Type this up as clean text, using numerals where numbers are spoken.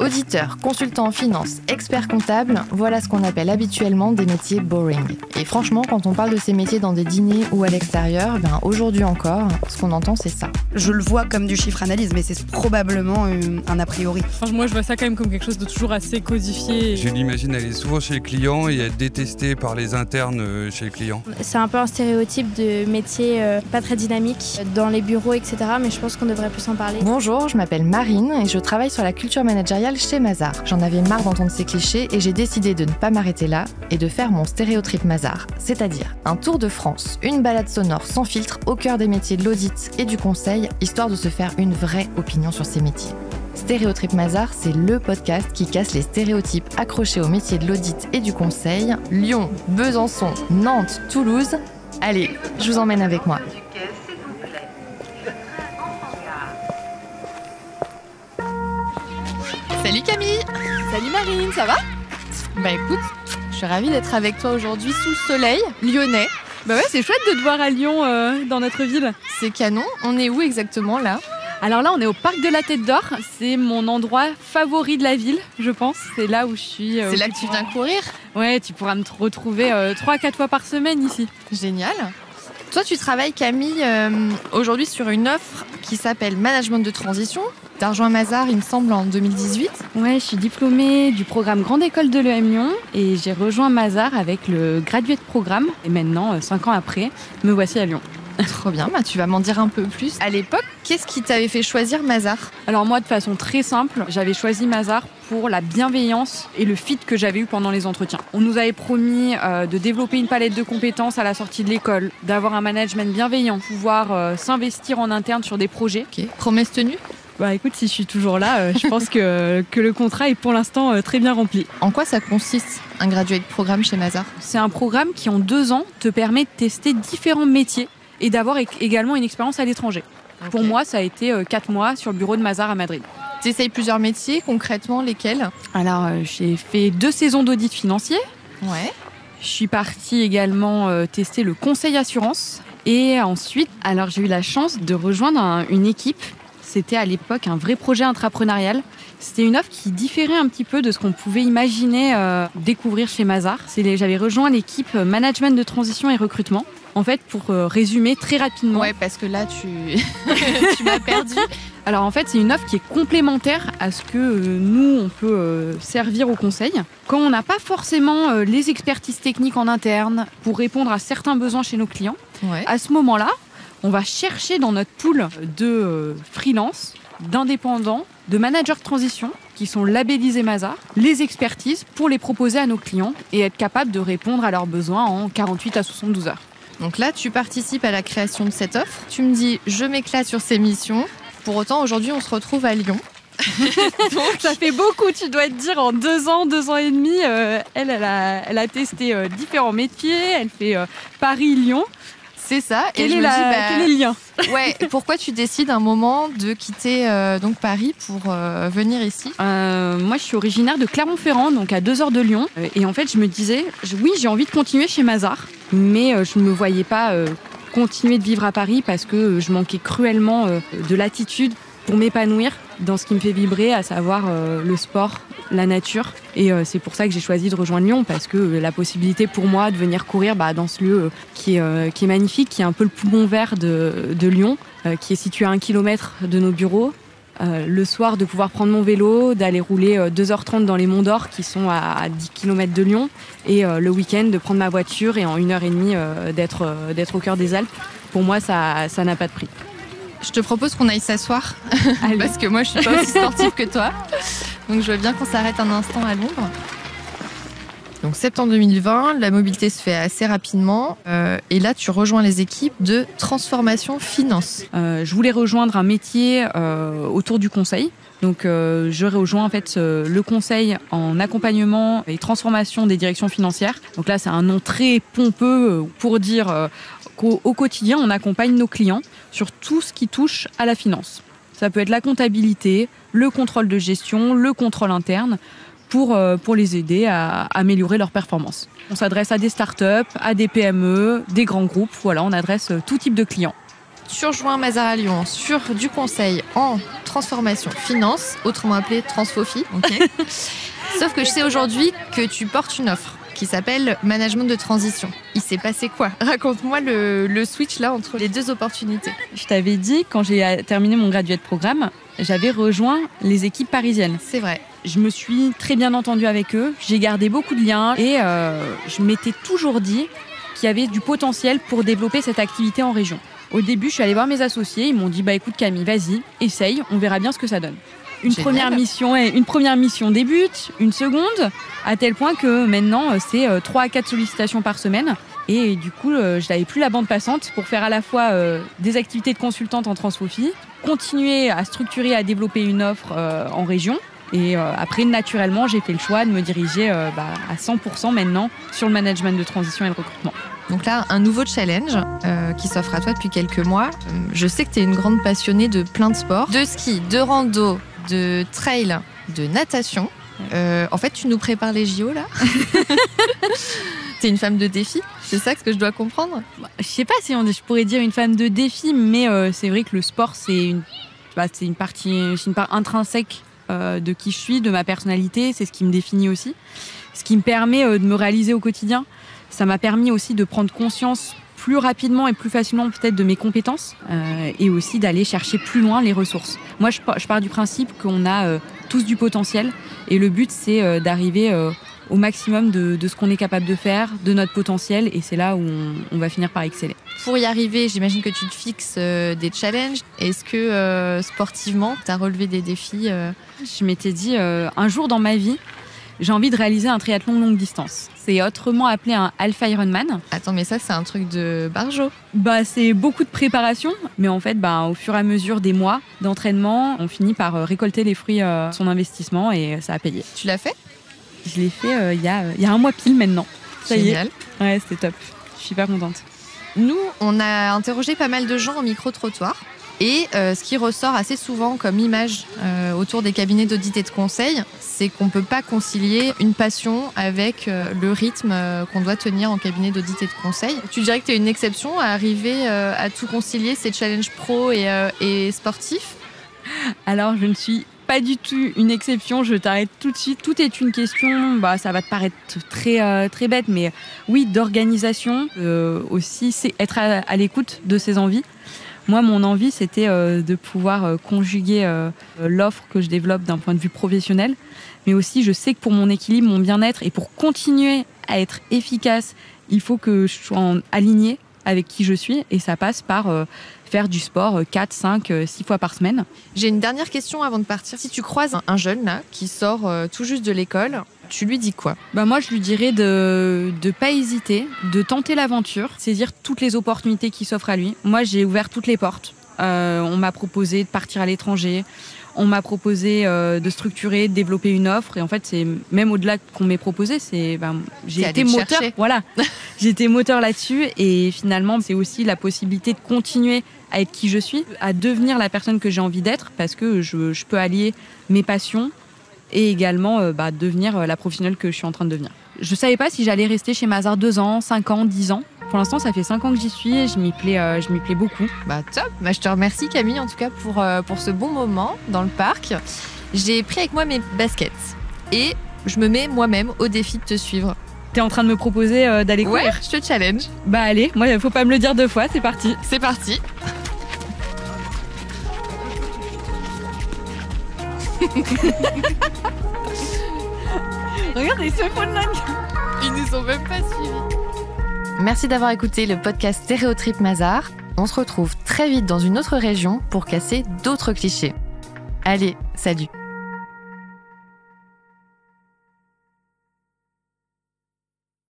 Auditeur, consultant en finance, expert comptable, voilà ce qu'on appelle habituellement des métiers boring. Et franchement, quand on parle de ces métiers dans des dîners ou à l'extérieur, aujourd'hui encore, ce qu'on entend c'est ça. Je le vois comme du chiffre analyse, mais c'est probablement un a priori. Moi je vois ça quand même comme quelque chose de toujours assez codifié. Je l'imagine aller souvent chez le client et être détesté par les internes chez le client. C'est un peu un stéréotype de métier pas très dynamique dans les bureaux, etc. Mais je pense qu'on devrait plus en parler. Bonjour, je m'appelle Marine et je travaille sur la culture managériale chez Mazars. J'en avais marre d'entendre ces clichés et j'ai décidé de ne pas m'arrêter là et de faire mon stéréotrip Mazars, c'est-à-dire un tour de France, une balade sonore sans filtre au cœur des métiers de l'audit et du conseil, histoire de se faire une vraie opinion sur ces métiers. Stéréotrip Mazars, c'est le podcast qui casse les stéréotypes accrochés aux métiers de l'audit et du conseil. Lyon, Besançon, Nantes, Toulouse. Allez, je vous emmène avec moi. Salut Camille! Salut Marine, ça va? Écoute, je suis ravie d'être avec toi aujourd'hui sous le soleil lyonnais. Ouais, c'est chouette de te voir à Lyon, dans notre ville. C'est canon. On est où exactement là? Alors là, on est au parc de la Tête d'Or. C'est mon endroit favori de la ville, je pense. C'est là où je suis. C'est là que tu viens courir? Ouais, tu pourras me retrouver 3-4 fois par semaine ici. Génial. Toi, tu travailles, Camille, aujourd'hui sur une offre qui s'appelle Management de transition. Tu as rejoint Mazars, il me semble, en 2018. Ouais, je suis diplômée du programme Grande École de l'EM Lyon et j'ai rejoint Mazars avec le graduate programme. Et maintenant, 5 ans après, me voici à Lyon. Trop bien, tu vas m'en dire un peu plus. À l'époque, qu'est-ce qui t'avait fait choisir Mazars? Alors moi, de façon très simple, j'avais choisi Mazars pour la bienveillance et le fit que j'avais eu pendant les entretiens. On nous avait promis de développer une palette de compétences à la sortie de l'école, d'avoir un management bienveillant, pouvoir s'investir en interne sur des projets. Ok, promesse tenue? Écoute, si je suis toujours là, je pense que le contrat est pour l'instant très bien rempli. En quoi ça consiste, un graduate programme chez Mazars? C'est un programme qui, en 2 ans, te permet de tester différents métiers et d'avoir également une expérience à l'étranger. Okay. Pour moi, ça a été 4 mois sur le bureau de Mazars à Madrid. Tu essayes plusieurs métiers, concrètement, lesquels? Alors, j'ai fait 2 saisons d'audit financier. Ouais. Je suis partie également tester le conseil assurance. Et ensuite, alors j'ai eu la chance de rejoindre une équipe. C'était à l'époque un vrai projet intrapreneurial. C'était une offre qui différait un petit peu de ce qu'on pouvait imaginer découvrir chez Mazars. J'avais rejoint l'équipe management de transition et recrutement. En fait, pour résumer très rapidement... Ouais, parce que là, tu m'as perdu. Alors en fait, c'est une offre qui est complémentaire à ce que nous, on peut servir au conseil. Quand on n'a pas forcément les expertises techniques en interne pour répondre à certains besoins chez nos clients, ouais. À ce moment-là, on va chercher dans notre pool de freelance, d'indépendants, de managers de transition qui sont labellisés Mazars, les expertises pour les proposer à nos clients et être capable de répondre à leurs besoins en 48 à 72 heures. Donc là, tu participes à la création de cette offre. Tu me dis, je m'éclate sur ces missions. Pour autant, aujourd'hui, on se retrouve à Lyon. Donc, ça fait beaucoup, tu dois te dire, en 2 ans et demi, elle a testé différents métiers. Elle fait Paris-Lyon. C'est ça. Quel est le lien? Ouais. Pourquoi tu décides un moment de quitter donc Paris pour venir ici? Moi, je suis originaire de Clermont-Ferrand, donc à 2 heures de Lyon. Et en fait, je me disais, oui, j'ai envie de continuer chez Mazars, mais je ne me voyais pas continuer de vivre à Paris parce que je manquais cruellement de latitude pour m'épanouir dans ce qui me fait vibrer, à savoir le sport, la nature. Et c'est pour ça que j'ai choisi de rejoindre Lyon, parce que la possibilité pour moi de venir courir dans ce lieu qui est magnifique, qui est un peu le poumon vert de Lyon, qui est situé à 1 kilomètre de nos bureaux. Le soir, de pouvoir prendre mon vélo, d'aller rouler 2h30 dans les Monts d'Or qui sont à 10 km de Lyon, et le week-end de prendre ma voiture et en 1h30 d'être au cœur des Alpes. Pour moi, ça n'a pas de prix. Je te propose qu'on aille s'asseoir parce que moi je suis pas aussi sportive que toi, donc je veux bien qu'on s'arrête un instant à l'ombre. Donc septembre 2020, la mobilité se fait assez rapidement et là tu rejoins les équipes de transformation finance. Je voulais rejoindre un métier autour du conseil. Donc je rejoins en fait le conseil en accompagnement et transformation des directions financières. Donc là c'est un nom très pompeux pour dire qu'au quotidien on accompagne nos clients sur tout ce qui touche à la finance. Ça peut être la comptabilité, le contrôle de gestion, le contrôle interne pour les aider à améliorer leur performance. On s'adresse à des startups, à des PME, des grands groupes. Voilà, on adresse tout type de clients. tu rejoins Mazars à Lyon sur du conseil en transformation finance, autrement appelé Transfofi. Okay. Sauf que je sais aujourd'hui que tu portes une offre qui s'appelle Management de transition. Il s'est passé quoi? Raconte-moi le switch là entre les deux opportunités. Je t'avais dit, quand j'ai terminé mon graduate programme, j'avais rejoint les équipes parisiennes. C'est vrai. Je me suis très bien entendue avec eux, j'ai gardé beaucoup de liens et je m'étais toujours dit qu'il y avait du potentiel pour développer cette activité en région. Au début, je suis allée voir mes associés, ils m'ont dit écoute Camille, vas-y, essaye, on verra bien ce que ça donne. Une première mission débute, une seconde, à tel point que maintenant, c'est 3 à 4 sollicitations par semaine. Et du coup, je n'avais plus la bande passante pour faire à la fois des activités de consultante en Transfofi, continuer à structurer, à développer une offre en région. Et après, naturellement, j'ai fait le choix de me diriger à 100% maintenant sur le management de transition et le recrutement. Donc là, un nouveau challenge qui s'offre à toi depuis quelques mois. Je sais que tu es une grande passionnée de plein de sports, de ski, de rando, de trail, de natation. En fait, tu nous prépares les JO là. T'es une femme de défi, c'est ça ce que je dois comprendre? Je sais pas si je pourrais dire une femme de défi, mais c'est vrai que le sport, c'est une part intrinsèque de qui je suis, de ma personnalité, c'est ce qui me définit aussi. Ce qui me permet de me réaliser au quotidien. Ça m'a permis aussi de prendre conscience plus rapidement et plus facilement peut-être de mes compétences et aussi d'aller chercher plus loin les ressources. Moi, je pars du principe qu'on a tous du potentiel et le but, c'est d'arriver au maximum de ce qu'on est capable de faire, de notre potentiel, et c'est là où on va finir par exceller. Pour y arriver, j'imagine que tu te fixes des challenges. Est-ce que sportivement, tu as relevé des défis Je m'étais dit, un jour dans ma vie, j'ai envie de réaliser un triathlon longue distance. C'est autrement appelé un Alpha Ironman. Attends, mais ça, c'est un truc de barjo. C'est beaucoup de préparation, mais en fait, au fur et à mesure des mois d'entraînement, on finit par récolter les fruits de son investissement et ça a payé. Tu l'as fait? Je l'ai fait il y a un mois pile maintenant. Ça Génial. Y est. Ouais, c'était top. Je suis super contente. Nous, on a interrogé pas mal de gens au micro-trottoir. Et ce qui ressort assez souvent comme image autour des cabinets d'audit et de conseil, c'est qu'on ne peut pas concilier une passion avec le rythme qu'on doit tenir en cabinet d'audit et de conseil. Tu dirais que tu es une exception à arriver à tout concilier, ces challenges pro et sportifs? Alors, je ne suis pas du tout une exception, je t'arrête tout de suite. Tout est une question, ça va te paraître très, très bête, mais oui, d'organisation, aussi, c'est être à l'écoute de ses envies. Moi, mon envie, c'était de pouvoir conjuguer l'offre que je développe d'un point de vue professionnel, mais aussi, je sais que pour mon équilibre, mon bien-être, et pour continuer à être efficace, il faut que je sois alignée avec qui je suis, et ça passe par faire du sport 4, 5, 6 fois par semaine. J'ai une dernière question avant de partir. Si tu croises un jeune là, qui sort tout juste de l'école, tu lui dis quoi? Moi, je lui dirais de pas hésiter, de tenter l'aventure, saisir toutes les opportunités qui s'offrent à lui. Moi, j'ai ouvert toutes les portes. On m'a proposé de partir à l'étranger, on m'a proposé de structurer, de développer une offre. Et en fait, c'est même au-delà qu'on m'ait proposé, j'ai été moteur. Voilà, j'ai été moteur là-dessus. Et finalement, c'est aussi la possibilité de continuer à être qui je suis, à devenir la personne que j'ai envie d'être, parce que je peux allier mes passions et également devenir la professionnelle que je suis en train de devenir. Je ne savais pas si j'allais rester chez Mazars 2 ans, 5 ans, 10 ans. Pour l'instant, ça fait 5 ans que j'y suis et je m'y plais beaucoup. Top. Je te remercie Camille en tout cas pour ce bon moment dans le parc. J'ai pris avec moi mes baskets et je me mets moi-même au défi de te suivre. T'es en train de me proposer d'aller courir? Ouais, je te challenge. Allez, moi, faut pas me le dire 2 fois, c'est parti. C'est parti. Regarde, ils se font de la gueule. Ils nous ont même pas suivis. Merci d'avoir écouté le podcast Stéréotrip Mazars. On se retrouve très vite dans une autre région pour casser d'autres clichés. Allez, salut!